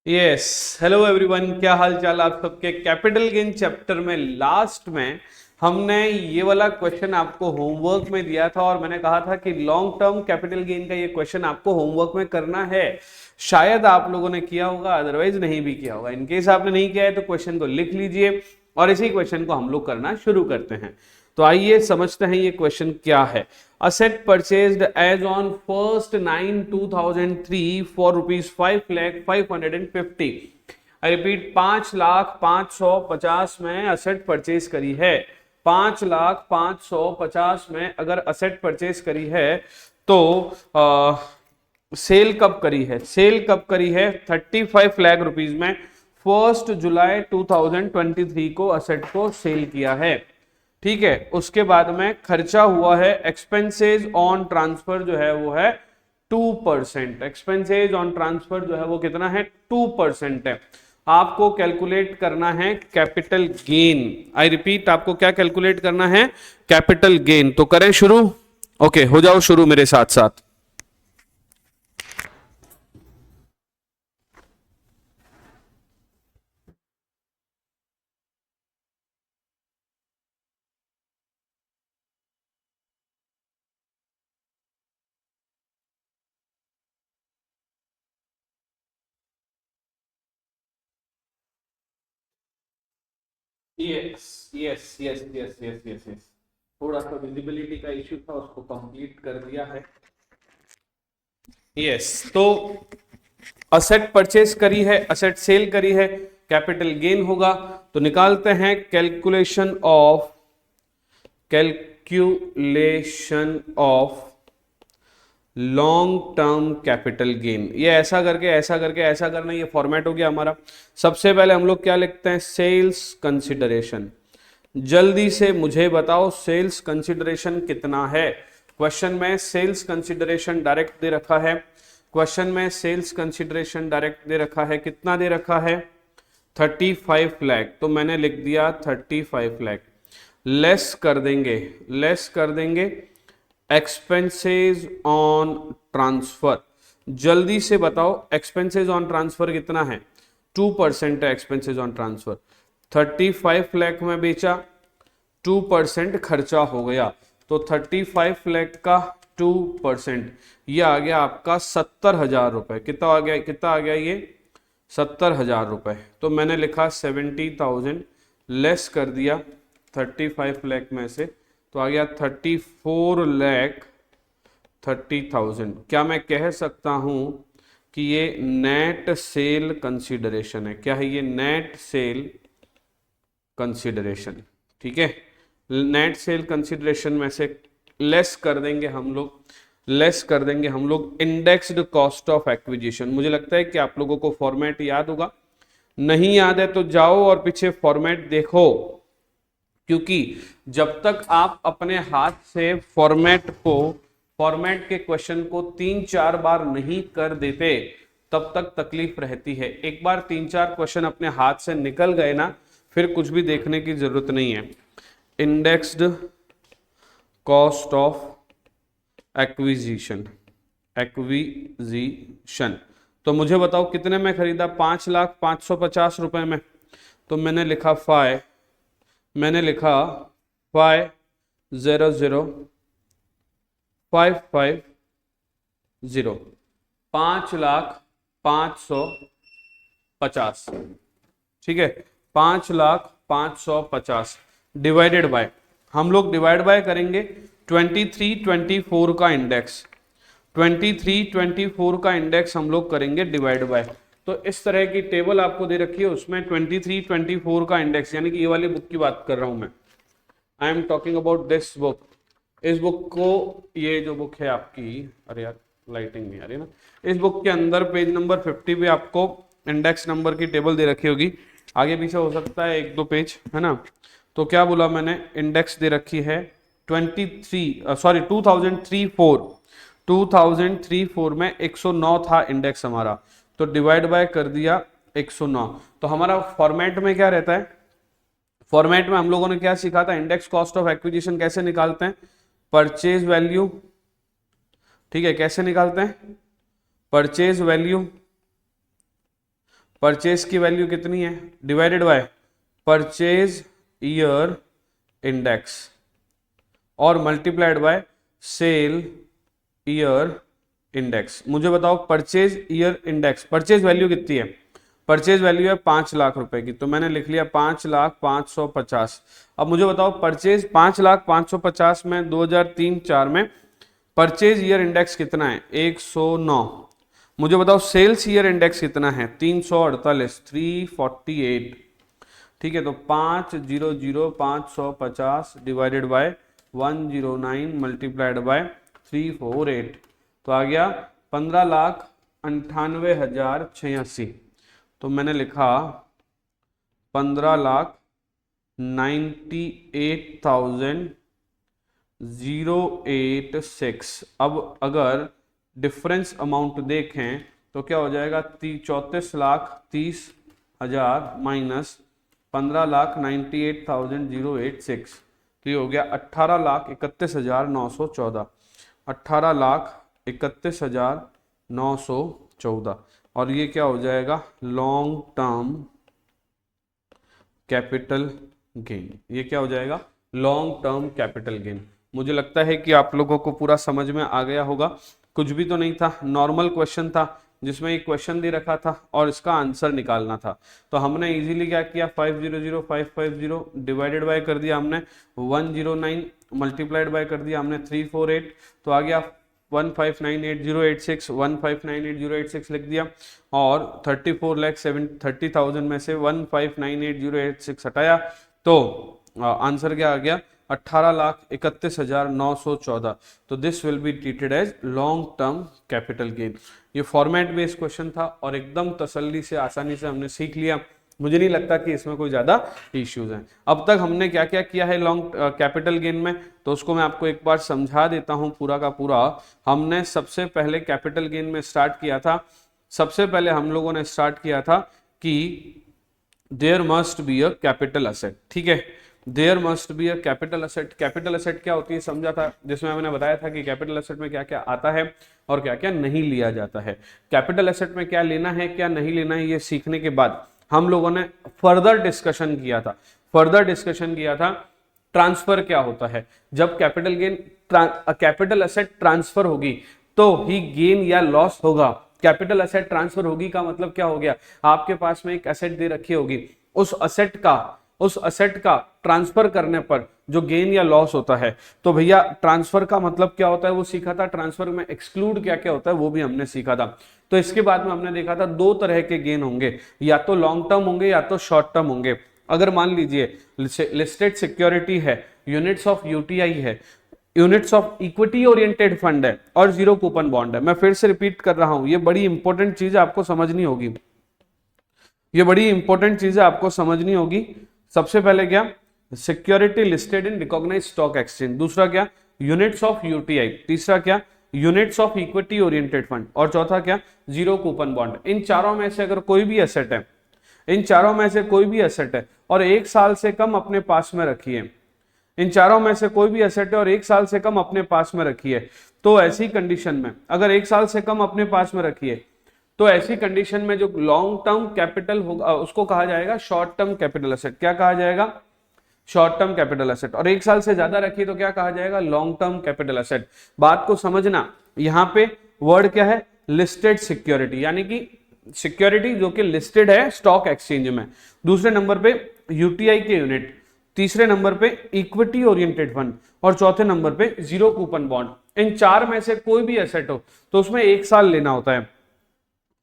Yes, hello everyone, क्या हाल चाल आप सबके। कैपिटल गेन चैप्टर में लास्ट में हमने ये वाला क्वेश्चन आपको होमवर्क में दिया था और मैंने कहा था कि लॉन्ग टर्म कैपिटल गेन का ये क्वेश्चन आपको होमवर्क में करना है। शायद आप लोगों ने किया होगा, अदरवाइज नहीं भी किया होगा। इनकेस आपने नहीं किया है तो क्वेश्चन को लिख लीजिए और इसी क्वेश्चन को हम लोग करना शुरू करते हैं। तो आइए समझते हैं ये क्वेश्चन क्या है। Asset purchased as on 1st 9/2003 for ₹5,05,550। I repeat, 5,05,50 में असेट परचेज करी है। 5,05,50 में अगर असेट परचेज करी है तो सेल कब करी है? सेल कब करी है? 35 लाख रुपीज में 1 जुलाई 2023 को असेट को सेल किया है। ठीक है, उसके बाद में खर्चा हुआ है, एक्सपेंसेज ऑन ट्रांसफर जो है वो है 2%। एक्सपेंसेज ऑन ट्रांसफर जो है वो कितना है? 2% है। आपको कैलकुलेट करना है कैपिटल गेन। आई रिपीट, आपको क्या कैलकुलेट करना है? Capital gain. तो करें शुरू? ओके, हो जाओ शुरू मेरे साथ साथ। Yes yes yes yes yes yes yes, थोड़ा सा विजिबिलिटी का इश्यू था, उसको कंप्लीट कर दिया है। यस, तो असेट परचेज करी है, असेट सेल करी है, कैपिटल गेन होगा। तो निकालते हैं calculation of long term capital gain. ये ऐसा करके ऐसा करके ऐसा करना, ये फॉर्मेट हो गया हमारा। सबसे पहले हम लोग क्या लिखते हैं? Sales consideration. जल्दी से मुझे बताओ सेल्स कंसिडरेशन कितना है। क्वेश्चन में सेल्स कंसिडरेशन डायरेक्ट दे रखा है। क्वेश्चन में सेल्स कंसिडरेशन डायरेक्ट दे रखा है। कितना दे रखा है? 35 लाख। तो मैंने लिख दिया 35 लाख। लेस कर देंगे एक्सपेंसेस ऑन ट्रांसफर। जल्दी से बताओ एक्सपेंसेस ऑन ट्रांसफर कितना है? 2% है एक्सपेंसेस ऑन ट्रांसफर। 35 लाख में बेचा, 2% खर्चा हो गया, तो 35 लाख का 2% ये आ गया आपका 70,000 रुपए। कितना आ गया? कितना आ गया ये? 70,000 रुपए। तो मैंने लिखा 70,000, लेस कर दिया 35 लाख में से, तो आ गया 34,30,000। क्या मैं कह सकता हूं कि ये नेट सेल कंसीडरेशन है? क्या है ये? Net cell consideration. ठीक है, नेट सेल कंसीडरेशन में से लेस कर देंगे हम लोग इंडेक्स्ड कॉस्ट ऑफ एक्विजिशन। मुझे लगता है कि आप लोगों को फॉर्मेट याद होगा। नहीं याद है तो जाओ और पीछे फॉर्मेट देखो, क्योंकि जब तक आप अपने हाथ से फॉर्मेट के क्वेश्चन को 3-4 बार नहीं कर देते तब तक तकलीफ रहती है। एक बार 3-4 क्वेश्चन अपने हाथ से निकल गए ना, फिर कुछ भी देखने की जरूरत नहीं है। Indexed cost of acquisition. तो मुझे बताओ कितने में खरीदा? 5,05,50 रुपए में। तो मैंने लिखा 500 5,05,50 5,05,50। ठीक है, 5,05,50 डिवाइडेड बाय, हम लोग डिवाइड बाय करेंगे 23-24 का इंडेक्स। 23-24 का इंडेक्स हम लोग करेंगे डिवाइड बाय। तो इस तरह की टेबल आपको दे रखी है, उसमें 23-24 का इंडेक्स, यानी कि ये वाली बुक की बात कर रहा हूं मैं। I am talking about this book. इस बुक को, ये जो बुक है आपकी, अरे यार लाइटिंग नहीं आ रही ना, इस बुक के अंदर पेज नंबर 50 पे आपको इंडेक्स नंबर की टेबल दे रखी होगी। आगे पीछे हो सकता है 1-2 पेज, है ना। तो क्या बोला मैंने? इंडेक्स दे रखी है 2003-4 में 109 था इंडेक्स हमारा, तो डिवाइड बाय कर दिया 109। तो हमारा फॉर्मेट में क्या रहता है? फॉर्मेट में हम लोगों ने क्या सीखा था? इंडेक्स कॉस्ट ऑफ एक्विजिशन कैसे निकालते हैं? Purchase value. ठीक है, कैसे निकालते हैं? परचेज वैल्यू परचेज की वैल्यू कितनी है, divided by purchase year index और multiplied by sale year index. मुझे बताओ purchase year index, purchase value कितनी है, परचेज वैल्यू है 5,00,000 रुपए की, तो मैंने लिख लिया 5,05,50। अब मुझे बताओ परचेज 5,05,50 में 2003-04 में परचेज ईयर इंडेक्स कितना है, 109। मुझे बताओ सेल्स ईयर इंडेक्स कितना है, 348, 348। ठीक है, तो 5,00,550 डिवाइडेड बाय 109 मल्टीप्लाइड बाय 348, तो आ गया 15,98,086। तो मैंने लिखा 15,98,086। अब अगर डिफरेंस अमाउंट देखें तो क्या हो जाएगा, 34,30,000 माइनस 15,98,086, तो ये हो गया 18,31,914, 18,31,914। और ये क्या हो जाएगा, लॉन्ग टर्म कैपिटल गेन। ये क्या हो जाएगा, लॉन्ग टर्म कैपिटल गेन। मुझे लगता है कि आप लोगों को पूरा समझ में आ गया होगा। कुछ भी तो नहीं था, नॉर्मल क्वेश्चन था जिसमें एक क्वेश्चन दे रखा था और इसका आंसर निकालना था। तो हमने इजीली क्या किया, 500,550 डिवाइडेड बाय कर दिया हमने 109, मल्टीप्लाइड बाय कर दिया हमने 348, तो आ गया 1598086, 1598086 लिख दिया और 34,30,000 में से 1598086 हटाया, तो आंसर क्या आ गया, 18,31,914। तो this will be treated as long term capital gain. ये फॉर्मेट बेस्ड क्वेश्चन था और एकदम तसल्ली से आसानी से हमने सीख लिया। मुझे नहीं लगता कि इसमें कोई ज्यादा इश्यूज हैं। अब तक हमने क्या क्या किया है लॉन्ग कैपिटल गेन में, तो उसको मैं आपको एक बार समझा देता हूं पूरा का पूरा। हमने सबसे पहले कैपिटल गेन में स्टार्ट किया था, सबसे पहले हम लोगों ने स्टार्ट किया था कि there must be a capital asset. ठीक है, there must be a capital asset. Capital asset क्या होती है समझा था, जिसमें मैंने बताया था कि कैपिटल असेट में क्या क्या आता है और क्या क्या नहीं लिया जाता है। कैपिटल असेट में क्या लेना है क्या नहीं लेना है, ये सीखने के बाद हम लोगों ने फर्दर डिस्कशन किया था। फर्दर डिस्कशन किया था ट्रांसफर क्या होता है। जब capital gain capital asset transfer होगी तो ही गेन या लॉस होगा। कैपिटल असेट ट्रांसफर होगी का मतलब क्या हो गया, आपके पास में एक एसेट दे रखी होगी, उस असेट का ट्रांसफर करने पर जो गेन या लॉस होता है, तो भैया ट्रांसफर का मतलब क्या होता है वो सीखा था। ट्रांसफर में एक्सक्लूड क्या क्या होता है वो भी हमने सीखा था। तो इसके बाद में हमने देखा था दो तरह के गेन होंगे, या तो लॉन्ग टर्म होंगे या तो शॉर्ट टर्म होंगे। अगर मान लीजिए लिस्टेड सिक्योरिटी है, यूनिट्स ऑफ यूटीआई है, units of equity oriented fund है और जीरो कूपन बॉन्ड है। मैं फिर से रिपीट कर रहा हूं, ये बड़ी इंपॉर्टेंट चीज आपको समझनी होगी, ये बड़ी इंपॉर्टेंट चीज आपको समझनी होगी। सबसे पहले क्या, security listed in recognised stock exchange, दूसरा क्या यूनिट्स ऑफ यूटीआई, तीसरा क्या units of equity oriented fund और चौथा क्या जीरो कूपन बॉन्ड। इन चारों में से अगर कोई भी एसेट है, इन चारों में से कोई भी एसेट है और 1 साल से कम अपने पास में रखिए, इन चारों में से कोई भी एसेट है और 1 साल से कम अपने पास में रखिए, तो ऐसी कंडीशन में अगर 1 साल से कम अपने पास में रखिए तो ऐसी कंडीशन में जो लॉन्ग टर्म कैपिटल होगा उसको कहा जाएगा शॉर्ट टर्म कैपिटल एसेट। क्या कहा जाएगा, शॉर्ट टर्म कैपिटल एसेट। और 1 साल से ज्यादा रखिए तो क्या कहा जाएगा, लॉन्ग टर्म कैपिटल एसेट। बात को समझना, यहां पे वर्ड क्या है, लिस्टेड सिक्योरिटी, यानी कि सिक्योरिटी जो कि लिस्टेड है स्टॉक एक्सचेंज में, दूसरे नंबर पे यूटीआई के यूनिट, तीसरे नंबर पे इक्विटी ओरिएंटेड फंड और चौथे नंबर पे जीरो कूपन बॉन्ड। इन चार में से कोई भी एसेट हो तो उसमें 1 साल लेना होता है।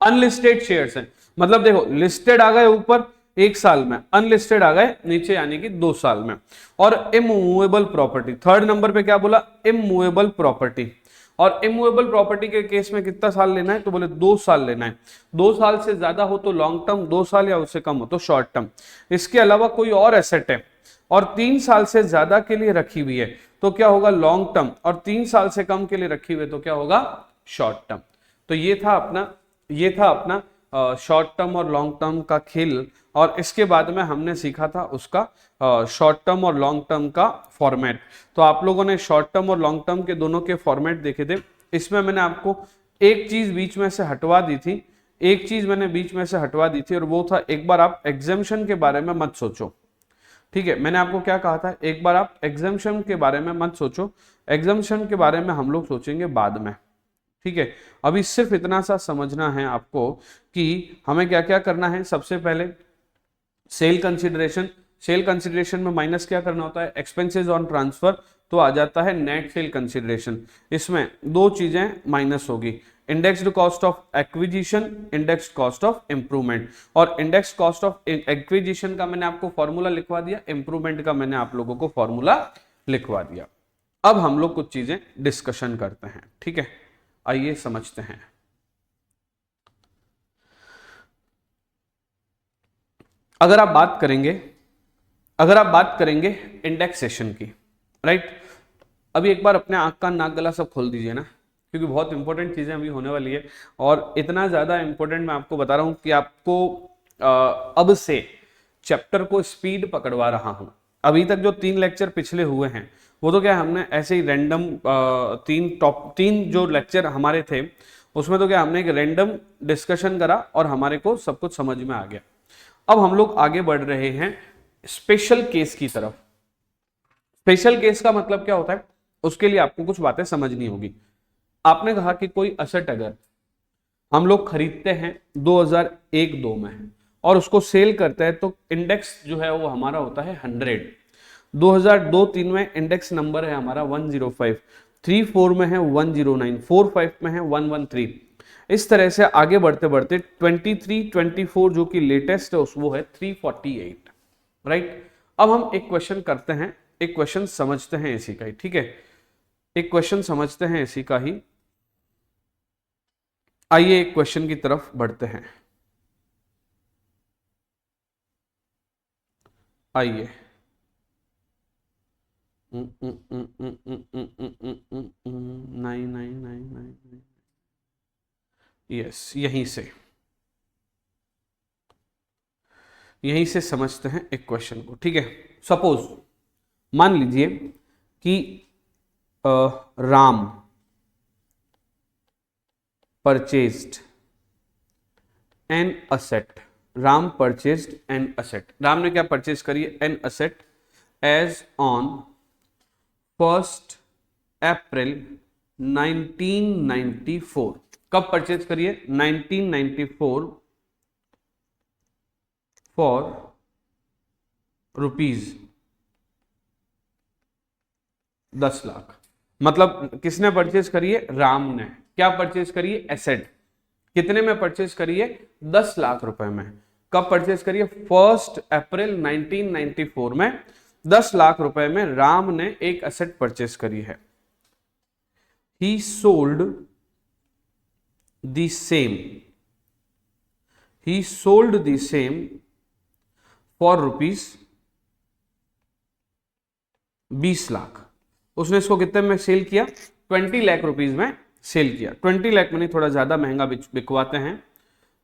अनलिस्टेड शेयर्स हैं, मतलब देखो लिस्टेड आ गए ऊपर 1 साल में, अनलिस्टेड आ गए नीचे यानी कि 2 साल में। और इमूवेबल प्रॉपर्टी, थर्ड नंबर पे क्या बोला, इमूवेबल प्रॉपर्टी। और इमूवेबल प्रॉपर्टी के केस में कितना साल लेना है, तो बोले 2 साल लेना है। 2 साल से ज्यादा हो तो लॉन्ग टर्म, 2 साल या उससे कम हो तो शॉर्ट टर्म। इसके अलावा कोई और एसेट है और 3 साल से ज्यादा के लिए रखी हुई है तो क्या होगा, लॉन्ग टर्म, और 3 साल से कम के लिए रखी हुई है तो क्या होगा, शॉर्ट टर्म। तो ये था अपना शॉर्ट टर्म और लॉन्ग टर्म का खेल। और इसके बाद में हमने सीखा था उसका शॉर्ट टर्म और लॉन्ग टर्म का फॉर्मेट। तो आप लोगों ने शॉर्ट टर्म और लॉन्ग टर्म के दोनों के फॉर्मेट देखे थे। इसमें मैंने आपको एक चीज बीच में से हटवा दी थी, एक चीज मैंने बीच में से हटवा दी थी और वो था, एक बार आप एग्जाम्शन के बारे में मत सोचो, ठीक है। मैंने आपको क्या कहा था, एक बार आप एग्जाम्शन के बारे में मत सोचो, एग्जाम्शन के बारे में हम लोग सोचेंगे बाद में, ठीक है। अभी सिर्फ इतना सा समझना है आपको कि हमें क्या क्या करना है। सबसे पहले सेल कंसिडरेशन, सेल कंसिडरेशन में माइनस क्या करना होता है, एक्सपेंसेस ऑन ट्रांसफर, तो आ जाता है नेट सेल कंसिडरेशन। इसमें दो चीजें माइनस होगी, indexed cost of acquisition, indexed cost of improvement. और इंडेक्स्ड कॉस्ट ऑफ एक्विजिशन का मैंने आपको फॉर्मूला लिखवा दिया, इंप्रूवमेंट का मैंने आप लोगों को फॉर्मूला लिखवा दिया। अब हम लोग कुछ चीजें डिस्कशन करते हैं, ठीक है, आइए समझते हैं। अगर आप बात करेंगे इंडेक्सेशन की, राइट। अभी एक बार अपने आंख कान नाक गला सब खोल दीजिए ना, क्योंकि बहुत इंपॉर्टेंट चीजें अभी होने वाली है। और इतना ज्यादा इंपॉर्टेंट मैं आपको बता रहा हूं कि आपको अब से चैप्टर को स्पीड पकड़वा रहा हूं। अभी तक जो 3 लेक्चर पिछले हुए हैं वो तो क्या हमने ऐसे ही रैंडम तीन जो लेक्चर हमारे थे उसमें तो क्या हमने एक रैंडम डिस्कशन करा और हमारे को सब कुछ समझ में आ गया। अब हम लोग आगे बढ़ रहे हैं स्पेशल केस की तरफ। स्पेशल केस का मतलब क्या होता है, उसके लिए आपको कुछ बातें समझनी होगी। आपने कहा कि कोई असेट अगर हम लोग खरीदते हैं 2001-2 में और उसको सेल करते हैं तो इंडेक्स जो है वो हमारा होता है 100। 2002-3 में इंडेक्स नंबर है हमारा 105, 3-4 में है 109, 4-5 में है 113। इस तरह से आगे बढ़ते बढ़ते 23-24 जो कि लेटेस्ट है वो है 348, राइट। अब हम एक क्वेश्चन करते हैं, एक क्वेश्चन समझते हैं इसी का ही, ठीक है, एक क्वेश्चन समझते हैं इसी का ही। आइए एक क्वेश्चन की तरफ बढ़ते हैं, आइए। नहीं, यस, यहीं से समझते हैं एक क्वेश्चन को, ठीक है। सपोज मान लीजिए कि Ram purchased an asset, Ram purchased an asset, Ram ने क्या परचेज करी है, एन असेट एज ऑन 1 अप्रैल 1994। कब परचेज करिए, 1994 फॉर ₹10 लाख। मतलब किसने परचेज करिए, राम ने। क्या परचेज करिए, एसेट। कितने में परचेज करिए, 10 लाख रुपए में। कब परचेज करिए, 1 अप्रैल 1994 में 10 लाख रुपए में राम ने एक एसेट परचेज करी है। He sold the same for ₹20 lakh. उसने इसको कितने में सेल किया, 20 लाख रुपीज में सेल किया। 20 लाख में नहीं, थोड़ा ज्यादा महंगा बिकवाते हैं,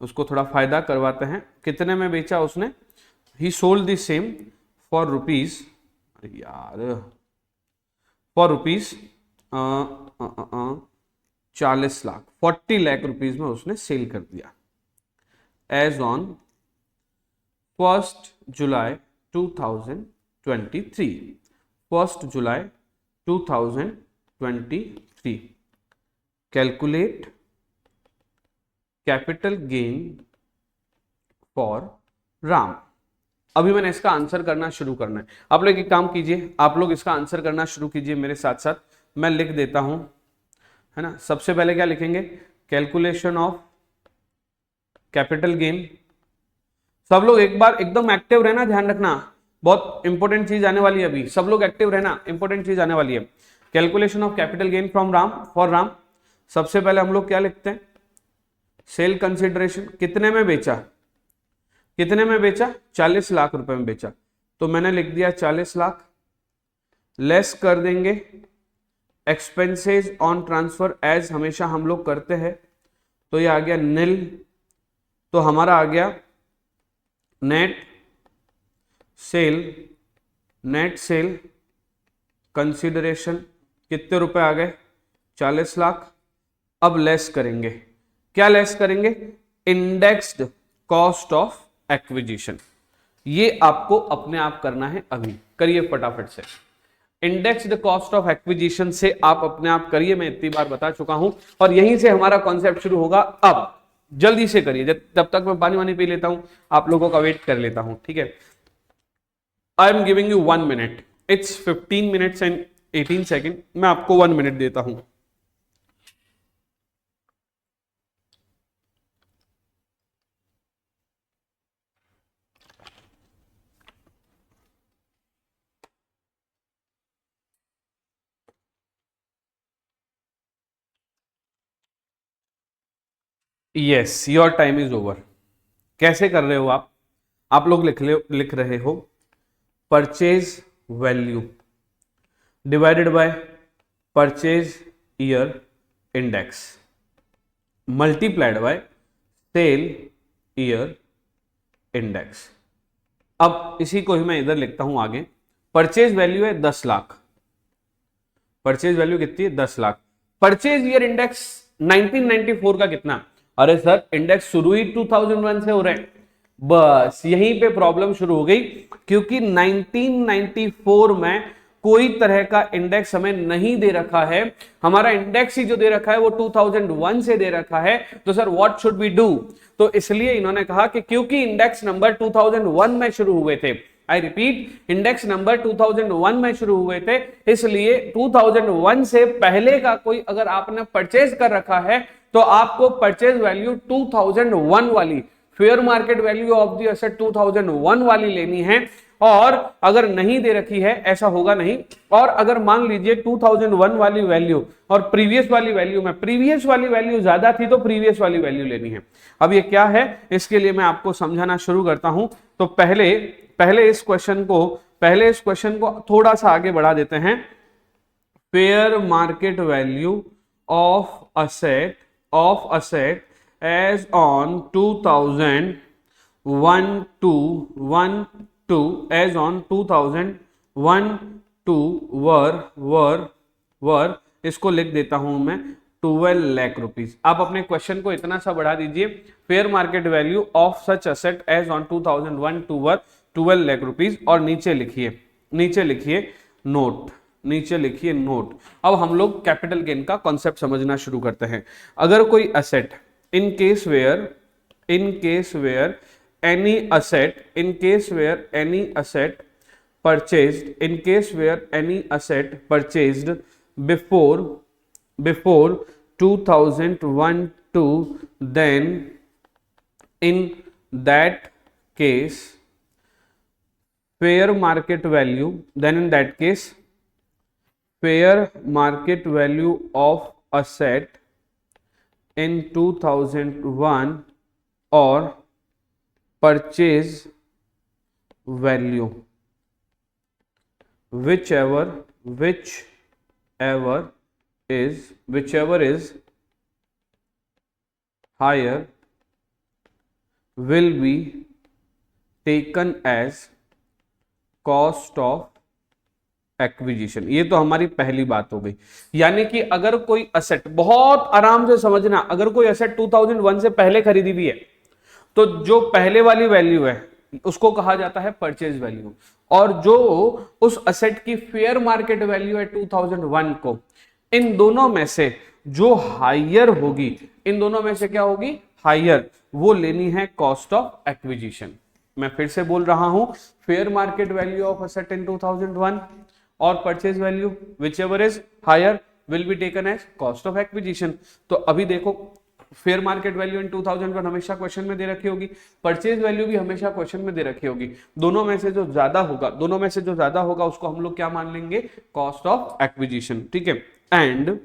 उसको थोड़ा फायदा करवाते हैं। कितने में बेचा उसने, he sold the same for ₹40 lakh, 40 lakh rupees में उसने सेल कर दिया। As on 1 July 2023, 1 July 2023। Calculate capital gain for Ram. अभी मैंने इसका आंसर करना शुरू करना है। आप लोग एक काम कीजिए, आप लोग इसका आंसर करना शुरू कीजिए मेरे साथ साथ, मैं लिख देता हूं, है ना। सबसे पहले क्या लिखेंगे, कैलकुलेशन ऑफ कैपिटल गेन। सब लोग एक बार एकदम एक्टिव रहना, ध्यान रखना, बहुत इंपॉर्टेंट चीज आने वाली है अभी। सब लोग एक्टिव रहना, इंपॉर्टेंट चीज आने वाली है। Calculation of capital gain from Ram, for Ram. सबसे पहले हम लोग क्या लिखते हैं, सेल कंसिडरेशन। कितने में बेचा, 40 लाख रुपए में बेचा, तो मैंने लिख दिया 40 लाख। लेस कर देंगे एक्सपेंसेस ऑन ट्रांसफर, एज हमेशा हम लोग करते हैं, तो ये आ गया नील। तो हमारा आ गया नेट सेल कंसिडरेशन। कितने रुपए आ गए, 40 लाख। अब लेस करेंगे, क्या लेस करेंगे, इंडेक्स्ड कॉस्ट ऑफ एक्विजिशन, ये आपको अपने आप करना है, अभी करिए फटाफट से। इंडेक्स्ड कॉस्ट ऑफ एक्विजिशन से आप अपने आप करिए, मैं इतनी बार बता चुका हूं, और यहीं से हमारा कॉन्सेप्ट शुरू होगा। अब जल्दी से करिए, जब तक मैं पानी वानी पी लेता हूं, आप लोगों का वेट कर लेता हूं, ठीक है। I am giving you 1 minute, it's 15 minutes and 18 second, मैं आपको 1 मिनट देता हूं। Yes, your time is over. कैसे कर रहे हो आप लोग लिख रहे हो purchase value divided by purchase year index multiplied by sale year index. अब इसी को ही मैं इधर लिखता हूं आगे। परचेज वैल्यू है 10 लाख, परचेज वैल्यू कितनी है 10 लाख। परचेज ईयर इंडेक्स 1994 का कितना? अरे सर इंडेक्स शुरू ही 2001 से हो रहे हैं। बस यहीं पे प्रॉब्लम शुरू हो गई, क्योंकि 1994 में कोई तरह का इंडेक्स हमें नहीं दे रखा है, हमारा इंडेक्स ही जो दे रखा है वो 2001 से दे रखा है। तो sir what should we do? तो इसलिए इन्होंने कहा कि क्योंकि इंडेक्स नंबर 2001 में शुरू हुए थे, आई रिपीट इंडेक्स नंबर 2001 में शुरू हुए थे, इसलिए 2001 से पहले का कोई अगर आपने परचेज कर रखा है तो आपको परचेज वैल्यू 2001 वाली, fair market value of the asset 2001 वाली लेनी है। और अगर नहीं दे रखी है, ऐसा होगा नहीं, और अगर मान लीजिए 2001 वाली वैल्यू और प्रीवियस वाली वैल्यू में प्रीवियस वाली वैल्यू ज्यादा थी तो प्रीवियस वाली वैल्यू लेनी है। अब ये क्या है, इसके लिए मैं आपको समझाना शुरू करता हूं। तो पहले इस क्वेश्चन को थोड़ा सा आगे बढ़ा देते हैं। Fair market value of asset as on 2001 to as on 2001 to were इसको लिख देता हूं मैं 12 लाख रुपीस। आप अपने क्वेश्चन को इतना सा बढ़ा दीजिए, fair market value of such asset as on 2001 two were 12 lakh rupees, और नीचे लिखिए नोट। अब हम लोग कैपिटल गेन का कॉन्सेप्ट समझना शुरू करते हैं। अगर कोई asset in case where any asset purchased before 2001 to then in that case fair market value of asset in 2001 or purchase value whichever is higher will be taken as cost of acquisition. ये तो हमारी पहली बात हो गई। यानी कि अगर कोई असेट, बहुत आराम से समझना, अगर कोई असेट 2001 से पहले खरीदी हुई है तो जो पहले वाली वैल्यू है उसको कहा जाता है परचेज वैल्यू, और जो उस असेट की फेयर मार्केट वैल्यू है 2001 को, इन दोनों में से जो हायर होगी, इन दोनों में से क्या होगी? हायर, वो लेनी है कॉस्ट ऑफ एक्विजिशन। मैं फिर से बोल रहा हूं, fair market value of asset in 2001 और purchase value whichever is higher will be taken as cost of acquisition. तो अभी देखो, फेयर मार्केट वैल्यू इन 2001 हमेशा क्वेश्चन में दे रखी होगी, परचेज वैल्यू भी हमेशा क्वेश्चन में दे रखी होगी। दोनों में से जो ज्यादा होगा उसको हम लोग क्या मान लेंगे? Cost of acquisition. ठीक है। एंड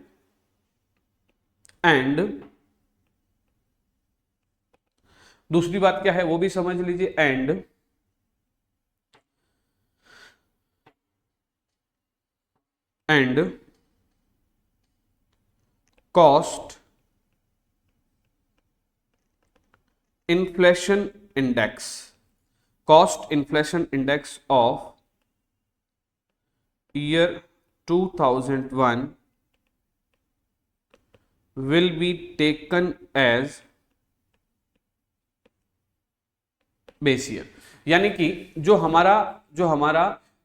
दूसरी बात क्या है वो भी समझ लीजिए। And cost inflation index of year 2001 will be taken as base year, यानी कि जो हमारा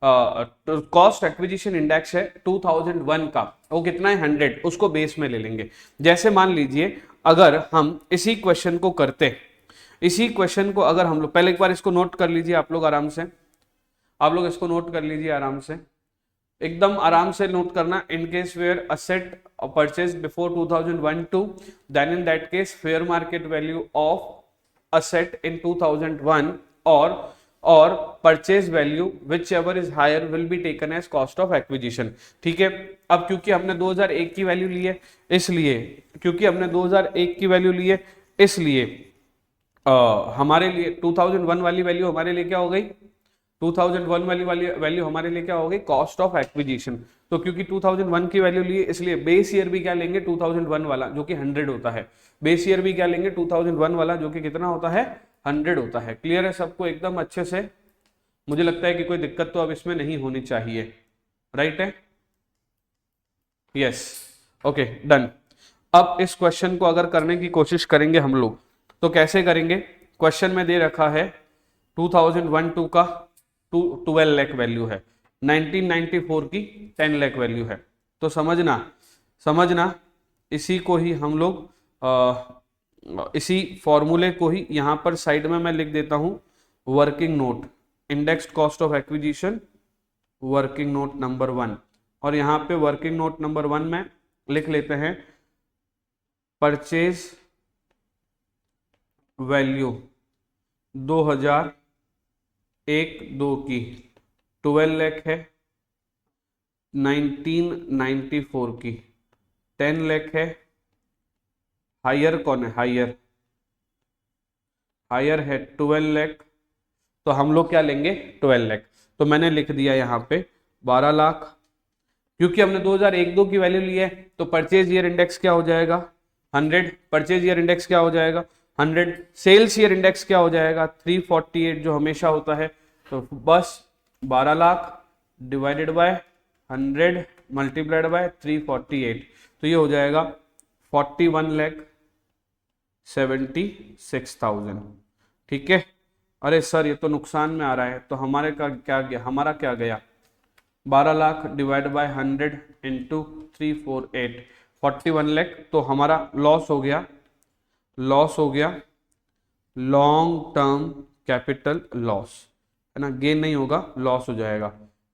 कॉस्ट एक्विजिशन इंडेक्स है 2001 का, वो कितना है 100, उसको बेस में ले लेंगे। जैसे मान लीजिए अगर हम इसी क्वेश्चन को करते, इसी क्वेश्चन को अगर हम लोग पहले एक बार इसको नोट कर लीजिए आप लोग आराम से, आप लोग इसको नोट कर लीजिए आराम से, एकदम आराम से नोट करना। In case where asset purchase before 2001-2, then in that case fair market value of asset in 2001 और purchase value whichever is higher will be taken as cost of acquisition. ठीक है, अब क्योंकि हमने 2001 की वैल्यू ली है, इसलिए क्योंकि हमने 2001 की वैल्यू ली है, इसलिए हमारे लिए 2001 वाली वैल्यू हमारे लिए क्या हो गई, 2001 वाली वैल्यू हमारे लिए क्या हो गई, कॉस्ट ऑफ एक्विजिशन। तो क्योंकि 2001 की वैल्यू लिए, इसलिए बेस ईयर भी क्या लेंगे 2001 वाला जो कि 100 होता है, बेस ईयर भी क्या लेंगे 2001 वाला जो कि कितना होता है 100 होता है। क्लियर है सबको एकदम अच्छे से? मुझे लगता है कि कोई दिक्कत तो अब इसमें नहीं होनी चाहिए, राइट है? Yes, okay done. अब इस क्वेश्चन को अगर करने की कोशिश करेंगे हम लोग तो कैसे करेंगे? क्वेश्चन में दे रखा है 2001-2 का 12 लाख वैल्यू है, 1994 की 10 लाख वैल्यू है। तो समझना इसी को ही हम लोग इसी फॉर्मूले को ही यहां पर साइड में मैं लिख देता हूं, working note, indexed cost of acquisition working note number 1, और यहां पे वर्किंग नोट नंबर 1 में लिख लेते हैं परचेज वैल्यू 2001-2 की 12 लाख है, 1994 की 10 लाख है। हायर कौन है? हायर है 12 लाख, तो हम लोग क्या लेंगे 12 लाख। तो मैंने लिख दिया यहाँ पे 12 लाख, क्योंकि हमने 2001-2 की वैल्यू ली है तो परचेज ईयर इंडेक्स क्या हो जाएगा 100, परचेज ईयर इंडेक्स क्या हो जाएगा 100, सेल्स ईयर इंडेक्स क्या हो जाएगा 348 जो हमेशा होता है। तो बस 12 lakh divided by 100 multiplied by 348, तो ये हो जाएगा 41,76,000। ठीक है, अरे सर ये तो नुकसान में आ रहा है, तो हमारे का क्या गया, हमारा क्या गया 12 lakh divide by 100 into 348, 41 lakh, तो हमारा लॉस हो गया लॉन्ग टर्म कैपिटल लॉस, है ना, गेन नहीं होगा, लॉस हो जाएगा।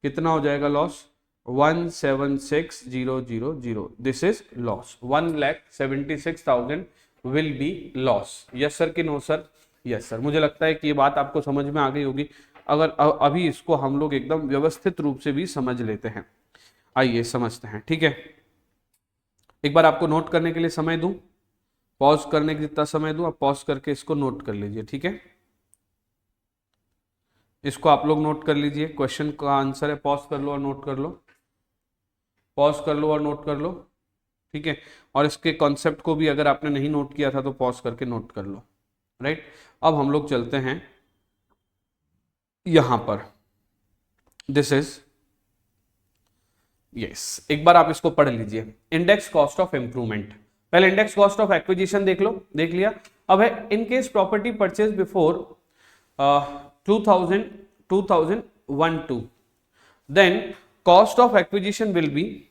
कितना हो जाएगा loss 176,000, this is loss, 1,76,000 will be loss. Yes sir कि नो सर? Yes sir. मुझे लगता है कि ये बात आपको समझ में आ गई होगी। अगर अभी इसको हम लोग एकदम व्यवस्थित रूप से भी समझ लेते हैं, आइए समझते हैं। ठीक है, एक बार आपको नोट करने के लिए समय दूं, पॉज करने के जितना समय दूं, आप पॉज करके इसको नोट कर लीजिए। ठीक है, इसको आप लोग नोट कर लीजिए, क्वेश्चन का आंसर है, पॉज कर लो और नोट कर लो, पॉज कर लो और नोट कर लो। ठीक है, और इसके कॉन्सेप्ट को भी अगर आपने नहीं नोट किया था तो पॉज करके नोट कर लो, राइट। अब हम लोग चलते हैं यहां पर, दिस इज यस, एक बार आप इसको पढ़ लीजिए, इंडेक्स कॉस्ट ऑफ इंप्रूवमेंट। पहले इंडेक्स कॉस्ट ऑफ एक्विजिशन देख लो, देख लिया। अब है in case property purchase before 2001-2, then cost of acquisition will be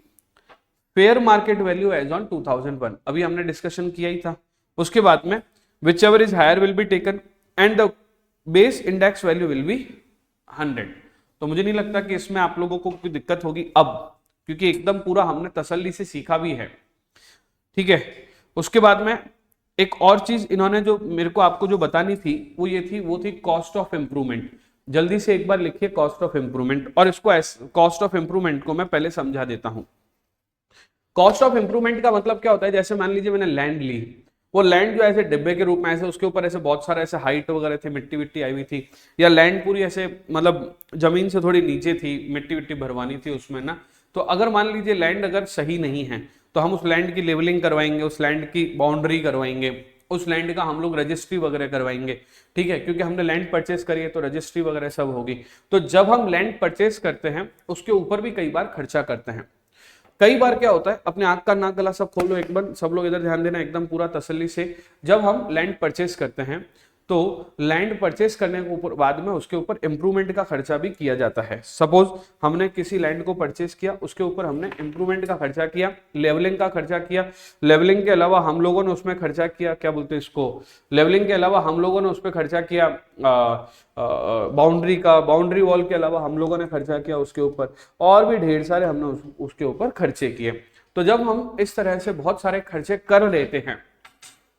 fair market value as on 2001, अभी हमने डिस्कशन किया ही था। उसके बाद में whichever is higher will be taken and the base index value will be 100। तो मुझे नहीं लगता कि इसमें आप लोगों को कोई दिक्कत होगी अब, क्योंकि एकदम पूरा हमने तसल्ली से सीखा भी है। ठीक है, उसके बाद में एक और चीज इन्होंने जो मेरे को आपको जो बतानी थी वो ये थी, वो थी कॉस्ट ऑफ इंप्रूवमेंट। जल्दी से एक बार लिखिए कॉस्ट ऑफ इंप्रूवमेंट, और इसको कॉस्ट ऑफ इंप्रूवमेंट को मैं पहले समझा देता हूं। कॉस्ट ऑफ इंप्रूवमेंट का मतलब क्या होता है, जैसे मान लीजिए मैंने लैंड ली, वो लैंड जो ऐसे डिब्बे के रूप में ऐसे उसके ऊपर ऐसे बहुत सारा ऐसे हाइट वगैरह थे, मिट्टी विट्टी आई हुई थी, या लैंड पूरी ऐसे मतलब जमीन से थोड़ी नीचे थी, मिट्टी विट्टी भरवानी थी उसमें ना। तो अगर मान लीजिए लैंड अगर सही नहीं है तो हम उस लैंड की लेवलिंग करवाएंगे, उस लैंड की बाउंड्री करवाएंगे, उस लैंड का हम लोग रजिस्ट्री वगैरह करवाएंगे। ठीक है, क्योंकि हमने लैंड परचेस करी है तो रजिस्ट्री वगैरह सब होगी। तो जब हम लैंड परचेस करते हैं उसके ऊपर भी कई बार खर्चा करते हैं। कई बार क्या होता है, अपने आंख का नाक गला सब खोलो, एक बार सब लोग इधर ध्यान देना एकदम पूरा तसल्ली से। जब हम लैंड परचेस करते हैं तो लैंड परचेस करने के ऊपर बाद में उसके ऊपर इंप्रूवमेंट का खर्चा भी किया जाता है। सपोज हमने किसी लैंड को परचेस किया, उसके ऊपर हमने इंप्रूवमेंट का खर्चा किया, लेवलिंग का खर्चा किया, लेवलिंग के अलावा हम लोगों ने उसमें खर्चा किया, क्या बोलते हैं इसको, लेवलिंग के अलावा हम लोगों ने उस पर खर्चा किया बाउंड्री का, बाउंड्री वॉल के अलावा हम लोगों ने खर्चा किया उसके ऊपर, और भी ढेर सारे हमने उसके ऊपर खर्चे किए। तो जब हम इस तरह से बहुत सारे खर्चे कर लेते हैं,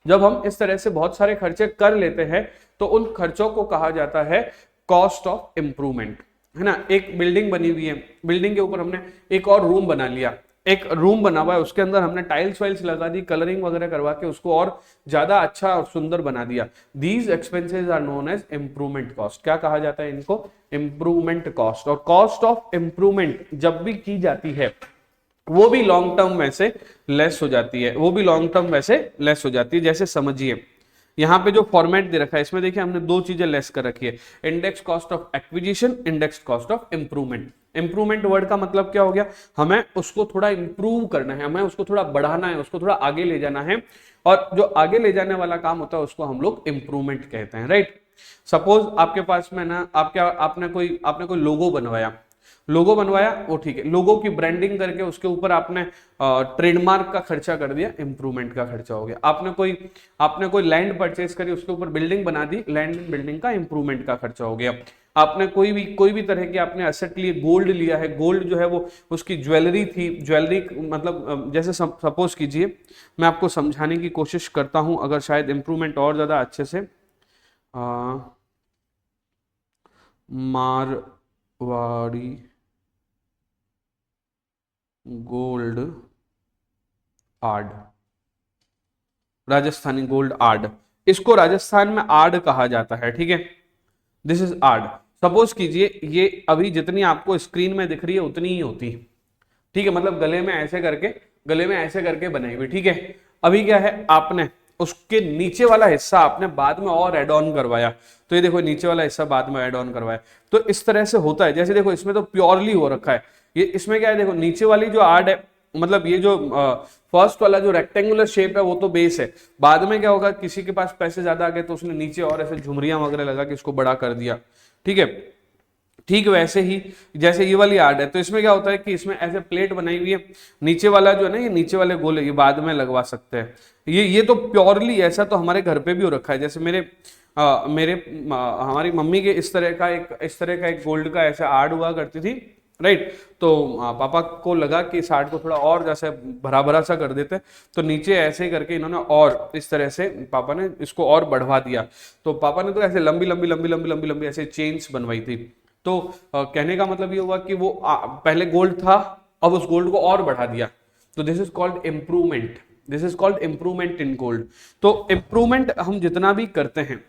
जब हम इस तरह से बहुत सारे खर्चे कर लेते हैं तो उन खर्चों को कहा जाता है कॉस्ट ऑफ इंप्रूवमेंट, है ना। एक बिल्डिंग बनी हुई है, बिल्डिंग के ऊपर हमने एक और रूम बना लिया, एक रूम बना हुआ है, उसके अंदर हमने टाइल्स वाइल्स लगा दी, कलरिंग वगैरह करवा के उसको और ज्यादा अच्छा और सुंदर बना दिया। These expenses are known as improvement cost. क्या कहा जाता है इनको? Improvement cost. और कॉस्ट ऑफ इंप्रूवमेंट जब भी की जाती है वो भी लॉन्ग टर्म वैसे लेस हो जाती है, वो भी लॉन्ग टर्म वैसे लेस हो जाती है। जैसे समझिए यहाँ पे जो फॉर्मेट दे रखा है इसमें देखिए हमने दो चीजें लेस कर रखी है, index cost of acquisition, index cost of improvement. Improvement word का मतलब क्या हो गया? हमें उसको थोड़ा इंप्रूव करना है, हमें उसको थोड़ा बढ़ाना है, उसको थोड़ा आगे ले जाना है, और जो आगे ले जाने वाला काम होता है उसको हम लोग इंप्रूवमेंट कहते हैं, राइट। सपोज आपके पास में ना आपने कोई लोगो बनवाया, लोगो बनवाया वो ठीक है, लोगो की ब्रांडिंग करके उसके ऊपर आपने ट्रेडमार्क का खर्चा कर दिया, इंप्रूवमेंट का खर्चा हो गया। आपने कोई लैंड परचेस करी, उसके ऊपर बिल्डिंग बना दी, लैंड बिल्डिंग का इंप्रूवमेंट का खर्चा हो गया। आपने कोई भी तरह की आपने एसेट लिए, गोल्ड लिया है, गोल्ड जो है वो उसकी ज्वेलरी थी, ज्वेलरी मतलब जैसे सपोज कीजिए, मैं आपको समझाने की कोशिश करता हूं अगर शायद इंप्रूवमेंट और ज्यादा अच्छे से, मारवाड़ी गोल्ड आर्ड, राजस्थानी गोल्ड आर्ड, इसको राजस्थान में आर्ड कहा जाता है, ठीक है। This is आर्ड। सपोज कीजिए ये अभी जितनी आपको स्क्रीन में दिख रही है उतनी ही होती, ठीक है, मतलब गले में ऐसे करके बनाई हुई, ठीक है। अभी क्या है, आपने उसके नीचे वाला हिस्सा आपने बाद में और एड ऑन करवाया, तो ये देखो नीचे वाला हिस्सा बाद में एड ऑन करवाया, तो इस तरह से होता है। जैसे देखो इसमें तो प्योरली हो रखा है, ये इसमें क्या है, देखो नीचे वाली जो आर्ट है, मतलब ये जो फर्स्ट वाला जो रेक्टेंगुलर शेप है वो तो बेस है, बाद में क्या होगा, किसी के पास पैसे ज्यादा आ गए तो उसने नीचे और ऐसे झुमरियां वगैरह लगा के इसको बड़ा कर दिया, ठीक है। ठीक वैसे ही जैसे ये वाली आर्ट है, तो इसमें क्या होता है कि इसमें ऐसे प्लेट बनाई हुई है, नीचे वाला जो है ना, ये नीचे वाले गोले ये बाद में लगवा सकते हैं। ये तो प्योरली ऐसा तो हमारे घर पे भी हो रखा है। जैसे हमारी मम्मी के इस तरह का एक गोल्ड का ऐसा आर्ट हुआ करती थी, राइट। तो पापा को लगा कि इस आर्ट को थोड़ा और जैसे भरा भरा सा कर देते, तो नीचे ऐसे करके इन्होंने और इस तरह से पापा ने इसको और बढ़वा दिया। तो पापा ने तो ऐसे लंबी लंबी लंबी लंबी लंबी लंबी ऐसे चेन्स बनवाई थी। तो कहने का मतलब ये हुआ कि वो पहले गोल्ड था, अब उस गोल्ड को और बढ़ा दिया, तो this is called improvement, this is called improvement in gold. तो इंप्रूवमेंट हम जितना भी करते हैं,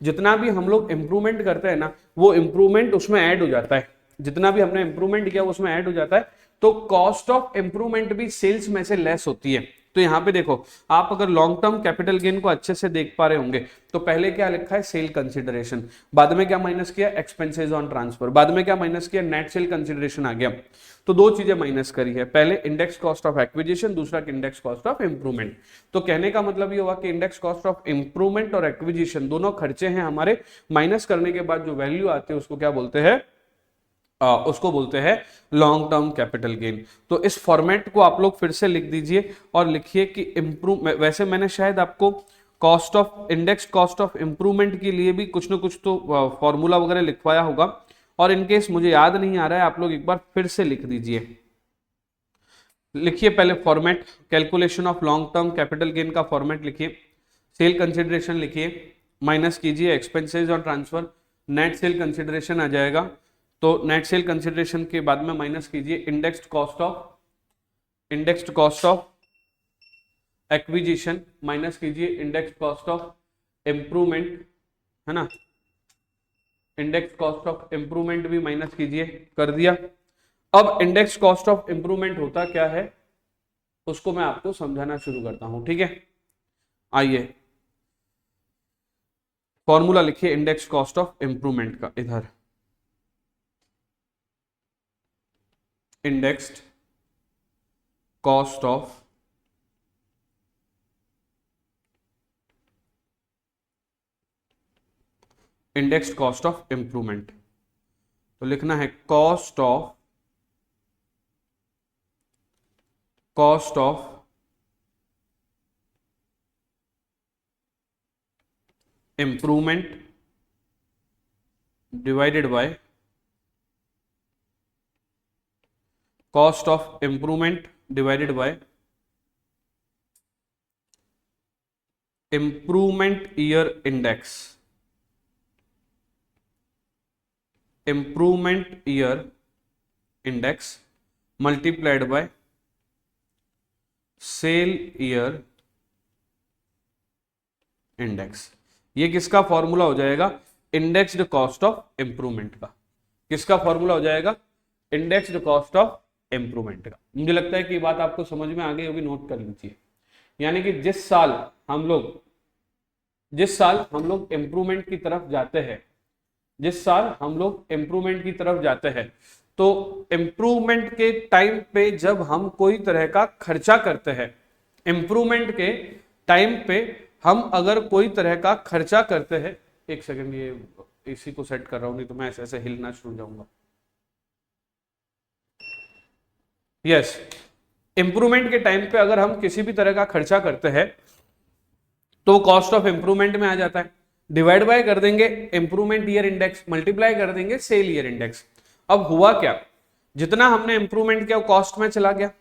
जितना भी हम लोग इंप्रूवमेंट करते हैं ना, वो इंप्रूवमेंट उसमें ऐड हो जाता है, जितना भी हमने इंप्रूवमेंट किया उसमें ऐड हो जाता है। तो कॉस्ट ऑफ इंप्रूवमेंट भी सेल्स में से लेस होती है। तो यहाँ पे देखो, आप अगर लॉन्ग टर्म कैपिटल गेन को अच्छे से देख पा रहे होंगे, तो पहले क्या लिखा है, सेल कंसिडरेशन, बाद में क्या माइनस किया, एक्सपेंसेस ऑन ट्रांसफर, बाद में क्या माइनस किया, नेट सेल कंसिडरेशन आ गया। तो दो चीजें माइनस करी है, पहले इंडेक्स कॉस्ट ऑफ एक्विजिशन, दूसरा इंडेक्स कॉस्ट ऑफ इंप्रूवमेंट। तो कहने का मतलब ये हुआ कि इंडेक्स कॉस्ट ऑफ इंप्रूवमेंट और एक्विजिशन दोनों खर्चे हैं हमारे, माइनस करने के बाद जो वैल्यू आती है उसको क्या बोलते हैं, उसको बोलते हैं लॉन्ग टर्म कैपिटल गेन। तो इस फॉर्मेट को आप लोग फिर से लिख दीजिए और लिखिए कि इंप्रूव, वैसे मैंने शायद आपको cost of index cost of improvement के लिए भी कुछ ना कुछ तो फॉर्मूला वगैरह लिखवाया होगा, और इनकेस मुझे याद नहीं आ रहा है आप लोग एक बार फिर से लिख दीजिए। लिखिए पहले format, calculation of long term capital gain का फॉर्मेट लिखिए, सेल कंसिडरेशन लिखिए, माइनस कीजिए एक्सपेंसेस और ट्रांसफर, नेट सेल कंसिडरेशन आ जाएगा। तो नेट सेल कंसिडरेशन के बाद में माइनस कीजिए indexed cost of acquisition, minus कीजिए इंडेक्स्ड कॉस्ट ऑफ इंप्रूवमेंट, है ना, इंडेक्स कॉस्ट ऑफ इंप्रूवमेंट भी माइनस कीजिए, कर दिया। अब इंडेक्स कॉस्ट ऑफ इंप्रूवमेंट होता क्या है उसको मैं आपको समझाना शुरू करता हूं, ठीक है। आइए फॉर्मूला लिखिए इंडेक्स कॉस्ट ऑफ इंप्रूवमेंट का, इधर indexed cost of indexed cost of improvement. तो लिखना है cost of improvement divided by cost of improvement divided by improvement year index, improvement year index multiplied by sale year index. ये किसका formula हो जाएगा? Indexed cost of improvement का। किसका formula हो जाएगा? इंडेक्स्ड कॉस्ट ऑफ इंप्रूवमेंट का। मुझे लगता है कि ये बात आपको समझ में आ गई होगी, नोट कर लीजिए। यानी कि जिस साल हम लोग इंप्रूवमेंट की तरफ जाते हैं, जिस साल हम लोग इंप्रूवमेंट की तरफ जाते हैं, तो इंप्रूवमेंट के टाइम पे जब हम कोई तरह का खर्चा करते हैं, इंप्रूवमेंट के टाइम पे हम अगर कोई तरह का खर्चा करते हैं, एक सेकंड ये इसी को सेट कर रहा हूं, नहीं तो मैं ऐसे ऐसे हिलना शुरू हो जाऊंगा। यस, इंप्रूवमेंट के टाइम पे अगर हम किसी भी तरह का खर्चा करते हैं तो कॉस्ट ऑफ इंप्रूवमेंट में आ जाता है। डिवाइड बाय कर देंगे इंप्रूवमेंट ईयर इंडेक्स, मल्टीप्लाई कर देंगे सेल ईयर इंडेक्स। अब हुआ क्या, जितना हमने इंप्रूवमेंट किया वो कॉस्ट में चला गया,